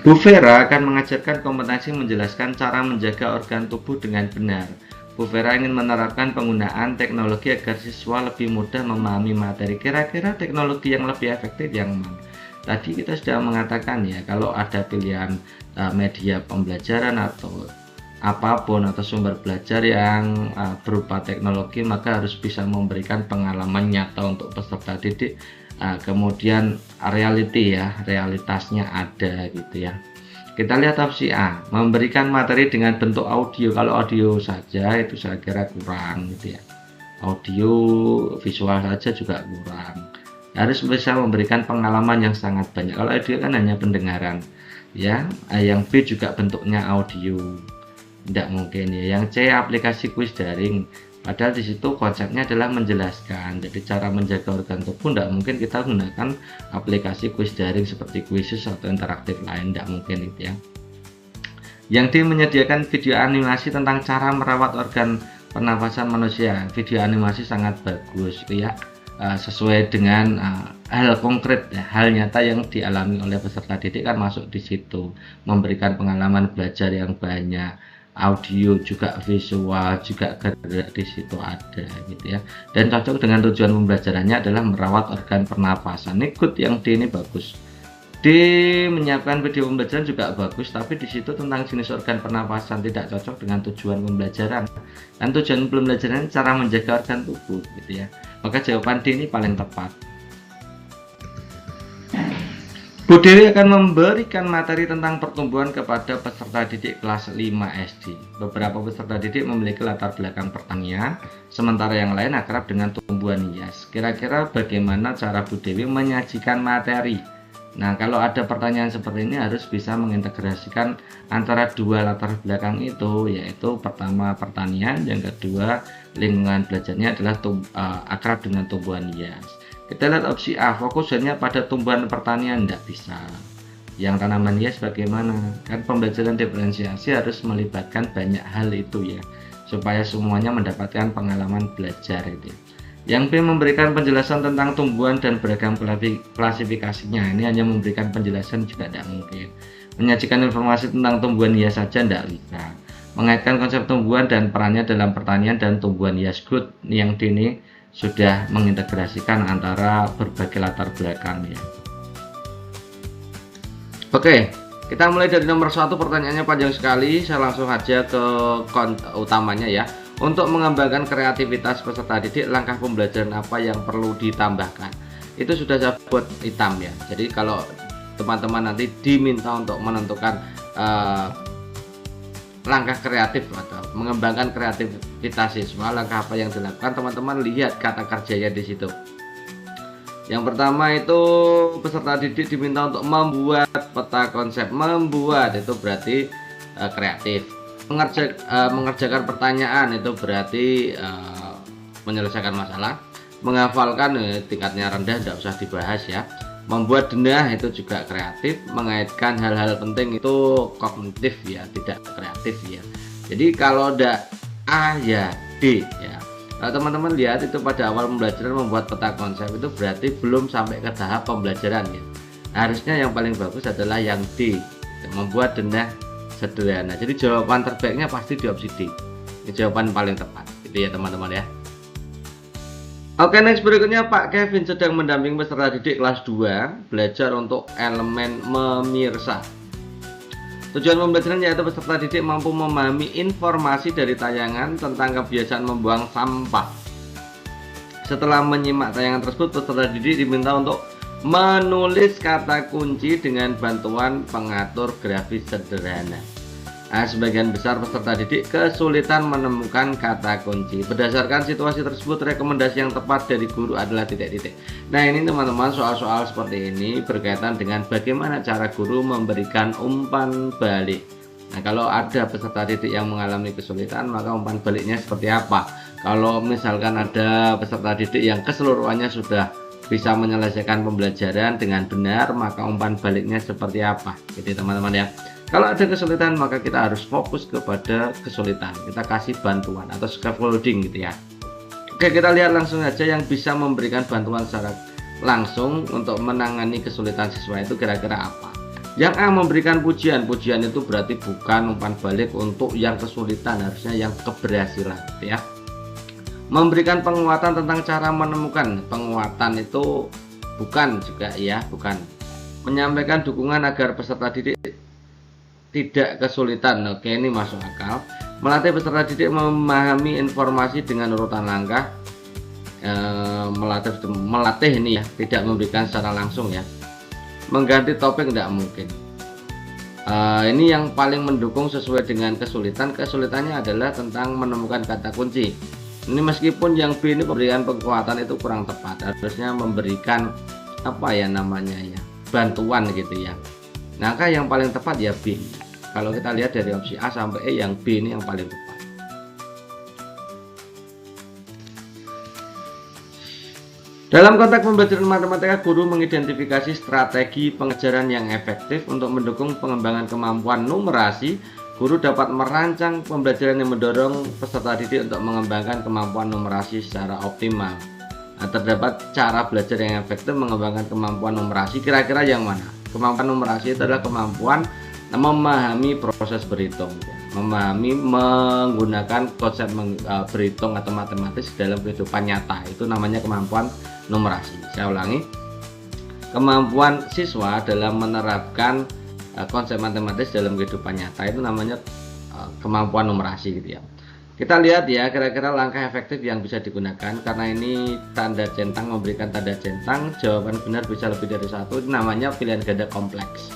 Bu Vera akan mengajarkan kompetensi menjelaskan cara menjaga organ tubuh dengan benar. Bu Vera ingin menerapkan penggunaan teknologi agar siswa lebih mudah memahami materi. Kira-kira teknologi yang lebih efektif yang mana? Tadi kita sudah mengatakan ya, kalau ada pilihan media pembelajaran atau apapun atau sumber belajar yang berupa teknologi, maka harus bisa memberikan pengalaman nyata untuk peserta didik. Kemudian reality ya, realitasnya ada gitu ya. Kita lihat opsi A, memberikan materi dengan bentuk audio. Kalau audio saja itu saya kira kurang gitu ya. Audio visual saja juga kurang. Harus bisa memberikan pengalaman yang sangat banyak. Kalau audio kan hanya pendengaran ya. Yang B juga bentuknya audio. Tidak mungkin ya. Yang C aplikasi kuis daring. Padahal di situ konsepnya adalah menjelaskan. Jadi cara menjaga organ tubuh tidak mungkin kita gunakan aplikasi kuis daring seperti Quizizz atau interaktif lain, tidak mungkin itu ya. Yang D menyediakan video animasi tentang cara merawat organ pernafasan manusia. Video animasi sangat bagus itu ya, sesuai dengan hal konkret ya, hal nyata yang dialami oleh peserta didik kan masuk di situ, memberikan pengalaman belajar yang banyak. Audio juga, visual juga, gerak di situ ada gitu ya, dan cocok dengan tujuan pembelajarannya adalah merawat organ pernapasan. Ini good, yang D ini bagus. D menyiapkan video pembelajaran juga bagus, tapi di situ tentang jenis organ pernapasan, tidak cocok dengan tujuan pembelajaran. Dan tujuan pembelajaran cara menjaga organ tubuh gitu ya. Maka jawaban D ini paling tepat. Bu Dewi akan memberikan materi tentang pertumbuhan kepada peserta didik kelas 5 SD. Beberapa peserta didik memiliki latar belakang pertanian, sementara yang lain akrab dengan tumbuhan hias. Kira-kira bagaimana cara Bu Dewi menyajikan materi? Nah, kalau ada pertanyaan seperti ini harus bisa mengintegrasikan antara dua latar belakang itu, yaitu pertama pertanian, yang kedua lingkungan belajarnya adalah akrab dengan tumbuhan hias. Kita lihat opsi A, fokus hanya pada tumbuhan pertanian, tidak bisa. Yang tanaman hias bagaimana? Kan pembelajaran diferensiasi harus melibatkan banyak hal itu ya, supaya semuanya mendapatkan pengalaman belajar itu. Yang B memberikan penjelasan tentang tumbuhan dan beragam klasifikasinya. Ini hanya memberikan penjelasan juga tidak mungkin. Menyajikan informasi tentang tumbuhan hias saja tidak bisa. Mengaitkan konsep tumbuhan dan perannya dalam pertanian dan tumbuhan hias, good. Yang D ini sudah mengintegrasikan antara berbagai latar belakang ya. Oke, kita mulai dari nomor 1. Pertanyaannya panjang sekali, saya langsung aja ke utamanya ya. Untuk mengembangkan kreativitas peserta didik, langkah pembelajaran apa yang perlu ditambahkan? Itu sudah saya buat hitam ya. Jadi kalau teman-teman nanti diminta untuk menentukan langkah kreatif atau mengembangkan kreativitas siswa, langkah apa yang dilakukan, teman-teman lihat kata kerjanya di situ. Yang pertama itu peserta didik diminta untuk membuat peta konsep. Membuat itu berarti kreatif. Mengerjakan pertanyaan itu berarti menyelesaikan masalah. Menghafalkan tingkatnya rendah, tidak usah dibahas ya. Membuat denah itu juga kreatif. Mengaitkan hal-hal penting itu kognitif ya, tidak kreatif ya. Jadi kalau ada A ya D ya. Kalau teman-teman lihat itu pada awal pembelajaran membuat peta konsep itu berarti belum sampai ke tahap pembelajaran ya. Harusnya yang paling bagus adalah yang D, membuat denah sederhana. Jadi jawaban terbaiknya pasti di opsi D. Ini jawaban paling tepat gitu ya teman-teman ya. Oke, next berikutnya Pak Kevin sedang mendampingi peserta didik kelas 2 belajar untuk elemen memirsa. Tujuan pembelajaran yaitu peserta didik mampu memahami informasi dari tayangan tentang kebiasaan membuang sampah. Setelah menyimak tayangan tersebut, peserta didik diminta untuk menulis kata kunci dengan bantuan pengatur grafis sederhana. Sebagian besar peserta didik kesulitan menemukan kata kunci. Berdasarkan situasi tersebut, rekomendasi yang tepat dari guru adalah titik-titik. Nah, ini teman-teman, soal-soal seperti ini berkaitan dengan bagaimana cara guru memberikan umpan balik. Nah, kalau ada peserta didik yang mengalami kesulitan, maka umpan baliknya seperti apa? Kalau misalkan ada peserta didik yang keseluruhannya sudah bisa menyelesaikan pembelajaran dengan benar, maka umpan baliknya seperti apa? Jadi teman-teman ya. Kalau ada kesulitan, maka kita harus fokus kepada kesulitan. Kita kasih bantuan atau scaffolding gitu ya. Oke, kita lihat langsung aja yang bisa memberikan bantuan secara langsung untuk menangani kesulitan siswa itu kira-kira apa. Yang A, memberikan pujian. Pujian itu berarti bukan umpan balik untuk yang kesulitan, harusnya yang keberhasilan ya. Memberikan penguatan tentang cara menemukan. Penguatan itu bukan juga ya, bukan. Menyampaikan dukungan agar peserta didik tidak kesulitan. Oke, ini masuk akal. Melatih peserta didik memahami informasi dengan urutan langkah. Melatih ini ya, tidak memberikan secara langsung ya. Mengganti topik tidak mungkin. Ini yang paling mendukung sesuai dengan kesulitan. Kesulitannya adalah tentang menemukan kata kunci. Ini meskipun yang B ini pemberian kekuatan itu kurang tepat, harusnya memberikan apa ya namanya ya, bantuan gitu ya. Maka yang paling tepat ya B. Kalau kita lihat dari opsi A sampai E, yang B ini yang paling tepat. Dalam konteks pembelajaran matematika, guru mengidentifikasi strategi pengejaran yang efektif untuk mendukung pengembangan kemampuan numerasi. Guru dapat merancang pembelajaran yang mendorong peserta didik untuk mengembangkan kemampuan numerasi secara optimal. Nah, terdapat cara belajar yang efektif mengembangkan kemampuan numerasi. Kira-kira yang mana? Kemampuan numerasi itu adalah kemampuan memahami proses berhitung, memahami menggunakan konsep berhitung atau matematis dalam kehidupan nyata. Itu namanya kemampuan numerasi. Saya ulangi, kemampuan siswa dalam menerapkan konsep matematis dalam kehidupan nyata itu namanya kemampuan numerasi gitu ya. Kita lihat ya, kira-kira langkah efektif yang bisa digunakan. Karena ini tanda centang memberikan tanda centang, jawaban benar bisa lebih dari satu. Itu namanya pilihan ganda kompleks.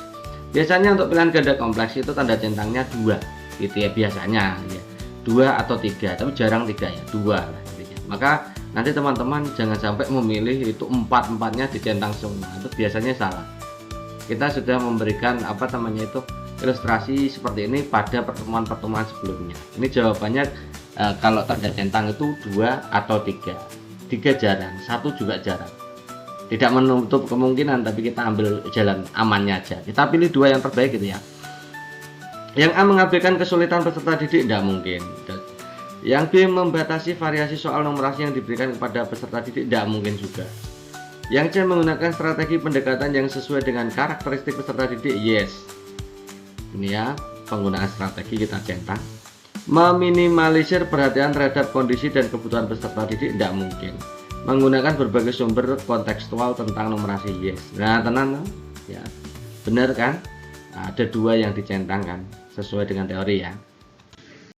Biasanya untuk pilihan ganda kompleks itu tanda centangnya 2 gitu ya, biasanya ya 2 atau 3, tapi jarang 3 ya, 2 lah intinya. Maka nanti teman-teman jangan sampai memilih itu 4-4-nya dicentang semua, itu biasanya salah. Kita sudah memberikan apa namanya itu ilustrasi seperti ini pada pertemuan-pertemuan sebelumnya. Ini jawabannya kalau tanda centang itu 2 atau 3. 3 jarang, 1 juga jarang. Tidak menutup kemungkinan, tapi kita ambil jalan amannya aja. Kita pilih 2 yang terbaik gitu ya. Yang A, mengabaikan kesulitan peserta didik, tidak mungkin. Yang B, membatasi variasi soal numerasi yang diberikan kepada peserta didik, tidak mungkin juga. Yang C, menggunakan strategi pendekatan yang sesuai dengan karakteristik peserta didik, yes. Ini ya, penggunaan strategi kita centang. Meminimalisir perhatian terhadap kondisi dan kebutuhan peserta didik, tidak mungkin. Menggunakan berbagai sumber kontekstual tentang numerasi, yes. Nah, tenang ya, benar kan? Ada 2 yang dicentangkan sesuai dengan teori ya.